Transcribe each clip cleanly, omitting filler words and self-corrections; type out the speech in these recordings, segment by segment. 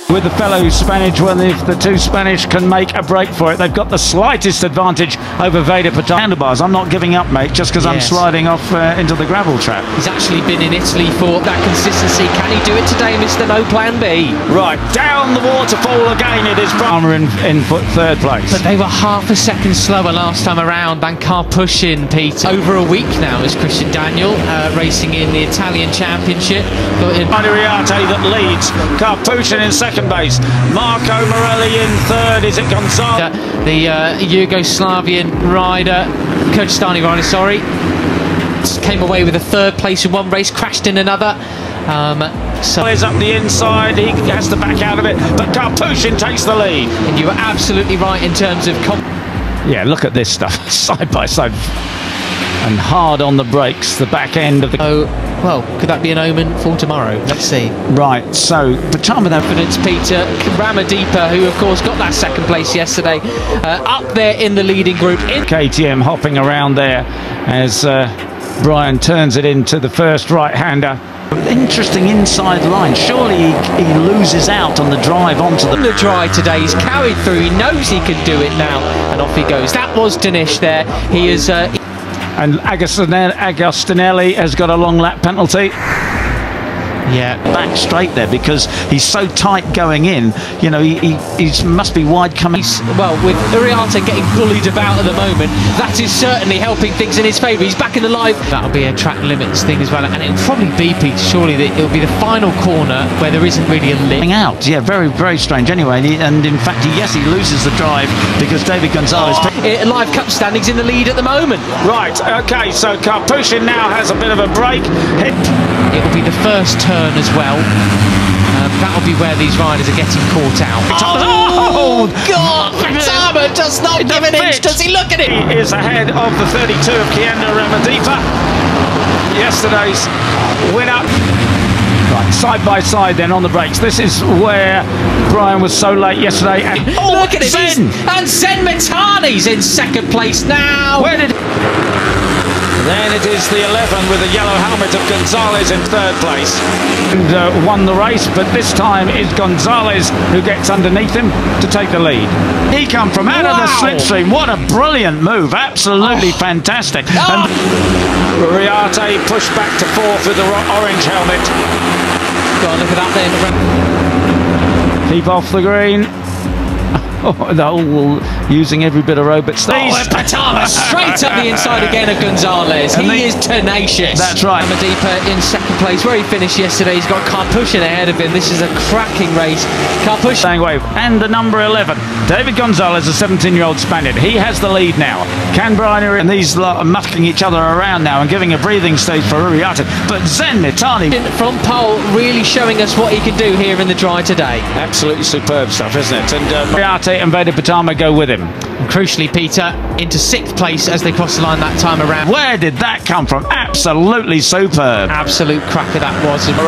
with the fellow Spanish. Well, if the two Spanish can make a break for it, they've got the slightest advantage over Veda Pratama. Handlebars, I'm not giving up, mate, just because I'm sliding off into the gravel trap. He's actually been in Italy for that consistency. Can he do it today, Mr. No Plan B? Right, down the waterfall again, it is Pratama in third place. But they were half a second slower last time around than Carpuchin, Peter. Over a week now is Christian Daniel racing in the Italian Championship. But in Riate that leads, Carpuchin in second base, Marco Morelli in third. Is it Gonzalez? The Yugoslavian rider, Kyrgyzstani rider, sorry, came away with a third place in one race, crashed in another. So is up the inside, he has to back out of it, but Carpuchin takes the lead. And you were absolutely right in terms of... Yeah, look at this stuff, side by side. And hard on the brakes, the back end of the... Oh, well, could that be an omen for tomorrow? Let's see. Right, so Pratama... Confidence, Peter. Ramadipa, who of course got that second place yesterday, up there in the leading group. KTM hopping around there as Brian turns it into the first right-hander. Interesting inside line. Surely he loses out on the drive onto the dry today. He's carried through. He knows he can do it now, and off he goes. That was Dinesh there. He is... And Agostinelli has got a long lap penalty. Yeah, back straight there because he's so tight going in. You know, he must be wide coming. Well, with Uriarte getting bullied about at the moment, that is certainly helping things in his favour. He's back in the live. That'll be a track limits thing as well, and it'll probably be, Pete, surely that it'll be the final corner where there isn't really a limit. Out, yeah, very, very strange. Anyway, and in fact, he loses the drive because David Gonzalez. Live Cup standings in the lead at the moment. Right, okay, so Carpuchin now has a bit of a break. It will be the first turn as well. That'll be where these riders are getting caught out. Oh God! Pratama does not give an inch. Does he look at it? He is ahead of the 32 of Kienda Ramadipa, yesterday's winner. Right, side by side then on the brakes. This is where Brian was so late yesterday. And look at it! And Zen Mitani's in second place now. Where did? Then it is the 11 with the yellow helmet of Gonzalez in third place. And won the race, but this time it's Gonzalez who gets underneath him to take the lead. He come from out of the slipstream. What a brilliant move. Absolutely fantastic. And Riate pushed back to fourth with the orange helmet. Go on, look at that then. Keep off the green. Using every bit of road, but Pratama straight up the inside again of Gonzalez. He is tenacious. That's right. Ramadipa in second place, where he finished yesterday. He's got Carpuchin ahead of him. This is a cracking race. Carpuchin wave, and the number 11, David Gonzalez, a 17-year-old Spaniard. He has the lead now. Can Brian and these lot are mucking each other around now and giving a breathing stage for Uriarte. But Zen Mitani from pole really showing us what he can do here in the dry today. Absolutely superb stuff, isn't it? And Uriarte and Veda Pratama go with him. And crucially, Peter, into sixth place as they cross the line that time around. Where did that come from? Absolutely superb. Absolute cracker that was. And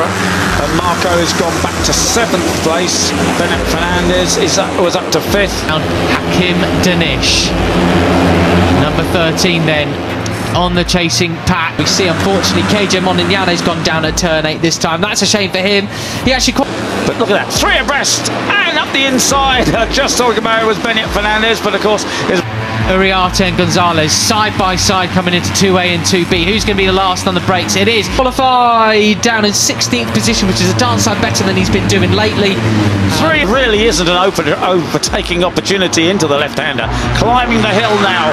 Marco has gone back to seventh place. Bennett Fernandez was up to fifth. And Hakim Dinesh, number 13 then, on the chasing pack. We see, unfortunately, KJ Moninyane's gone down at turn 8 this time. That's a shame for him. He actually... But look at that, three abreast, and up the inside. Just talking about it was Bennett Fernandez, but of course... Uriarte and Gonzalez side by side coming into 2A and 2B. Who's going to be the last on the brakes? It is qualified down in 16th position, which is a darn sight better than he's been doing lately. Three really isn't an overtaking opportunity into the left-hander. Climbing the hill now.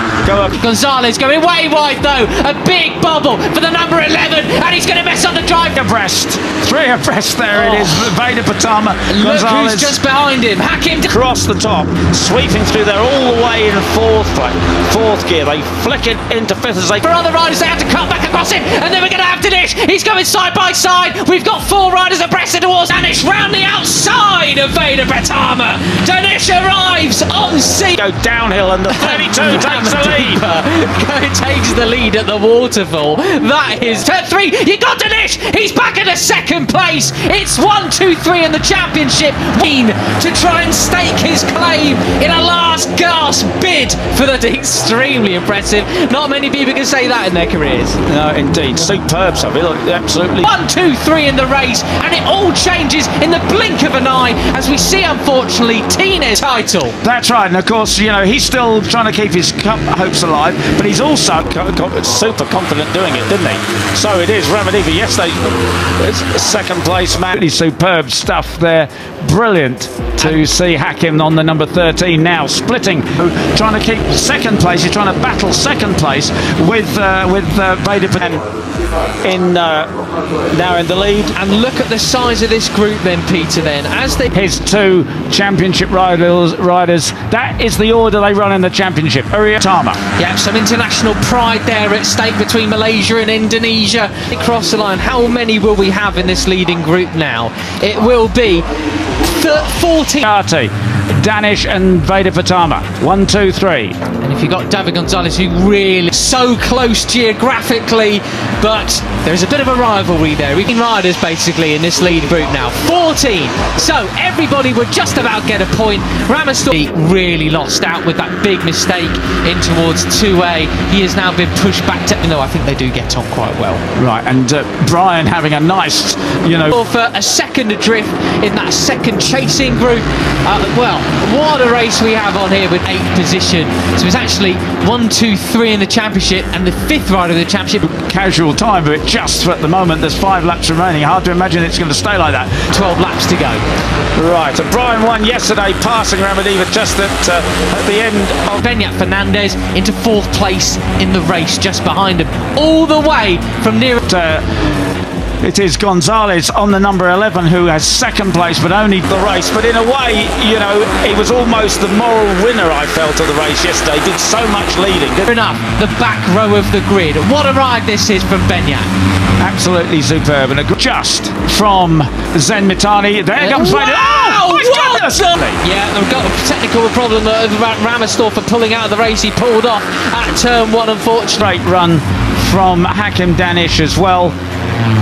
Gonzalez going way wide though. A big bubble for the number 11, and he's going to mess up the drive. Three abreast there. It is Veda Pratama. Look who's just behind him. Hakim across the top, sweeping through there all the way in fourth gear. They flick it into fifth as they... For other riders, they have to cut back across it, and then we're going to have Dinesh. He's going side by side. We've got four riders abreast towards Dinesh round the outside of Veda Pratama. Dinesh arrives on scene. Go downhill, and the 32 takes the lead. Takes the lead at the waterfall. That is turn 3. You got Dinesh. He's back in a second place. It's 1, 2, 3 in the championship. To try and stake his claim in a last gasp bid for the extremely impressive. Not many people can say that in their careers. No, indeed. Superb stuff. Absolutely. 1, 2, 3 in the race, and it all changes in the blink of an eye as we see, unfortunately, Tina's title. That's right, and of course, you know, he's still trying to keep his cup hopes alive, but he's also super confident doing it, didn't he? So it is Ramadiva. Yesterday, second place, man. Really superb stuff there. Brilliant to see Hakim on the number 13 now, splitting, trying to keep second place. He's trying to battle second place with Veda now in the lead. And look at the size of this group then, Peter, then. As they... His two championship riders, that is the order they run in the championship. Ega Pratama. Yeah, some international pride there at stake between Malaysia and Indonesia. Across the line, how many will we have in this leading group now? It will be 40. Danish and Veda Pratama. 1, 2, 3. And if you've got David Gonzalez, who really so close geographically, but there's a bit of a rivalry there. We've been riders basically in this lead group now. 14. So everybody would just about get a point. Ramastor really lost out with that big mistake in towards 2A. He has now been pushed back to... No, I think they do get on quite well. Right, and Brian having a nice, you know... For a second adrift in that second chasing group. Well, what a race we have on here with 8th position. So it's actually 1, 2, 3 in the championship and the 5th rider of the championship. Casual time, but just at the moment there's 5 laps remaining. Hard to imagine it's going to stay like that. 12 laps to go. Right, and Brian won yesterday, passing Ramadiva just at the end of... Benyat Fernandez into 4th place in the race, just behind him, all the way from near... It is Gonzalez on the number 11 who has second place, but only the race. But in a way, you know, he was almost the moral winner, I felt, of the race yesterday. Did so much leading. Enough, the back row of the grid. What a ride this is from Benyat. Absolutely superb. And just from Zen Mitani. There comes Veda. Wow, oh, my goodness! Yeah, they've got a technical problem about Ramastor for pulling out of the race. He pulled off at turn 1, unfortunately. Great run from Hakim Danish as well.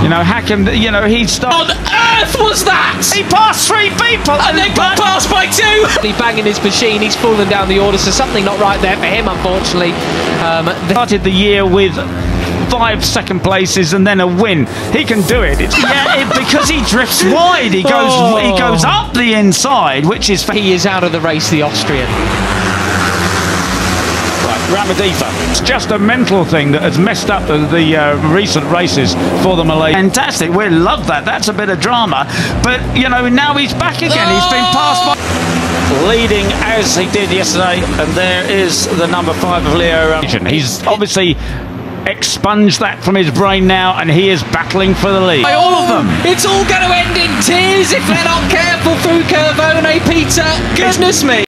You know, Hakim, you know, he started... On earth was that? He passed 3 people! And then got passed by 2! He's banging his machine, he's fallen down the order, so something not right there for him, unfortunately. Started the year with 5 second places and then a win. He can do it. Because he drifts wide. He goes up the inside, which is... He is out of the race, the Austrian. Ramadiva. It's just a mental thing that has messed up the recent races for the Malaysian. Fantastic, we love that. That's a bit of drama. But, you know, now he's back again. He's been passed by... Leading as he did yesterday, and there is the number 5 of Leo. He's obviously expunged that from his brain now, and he is battling for the lead. By all of them. It's all going to end in tears if they're not careful through Curvone, Peter. Goodness me.